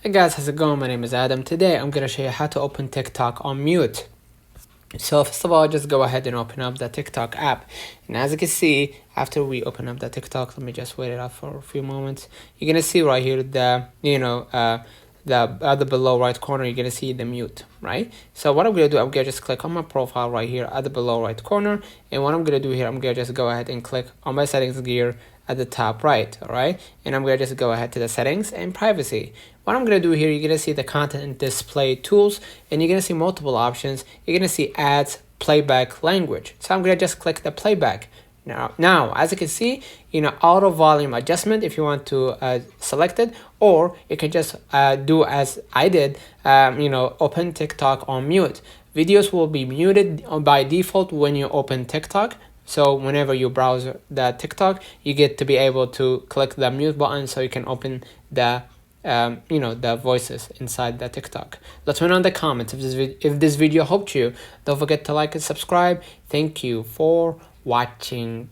Hey guys, how's it going? My name is Adam. Today I'm gonna show you how to open TikTok on mute. So first of all, just go ahead and open up the TikTok app. And as you can see, after we open up the TikTok, let me just wait it out for a few moments. You're gonna see right here the the other below right corner, you're gonna see the mute, right? So what I'm gonna do, I'm gonna just click on my profile right here at the below right corner, and what I'm gonna do here, I'm gonna just go ahead and click on my settings gear at the top right. All right, and I'm gonna just go ahead to the settings and privacy. What I'm gonna do here, you're gonna see the content and display tools, and you're gonna see multiple options. You're gonna see ads, playback, language. So I'm gonna just click the playback. Now, as you can see, auto volume adjustment if you want to select it, or you can just do as I did, open TikTok on mute. Videos will be muted by default when you open TikTok. So whenever you browse the TikTok, you get to be able to click the mute button so you can open the the voices inside the TikTok. Let me know in the comments if this video helped you. Don't forget to like and subscribe. Thank you for watching.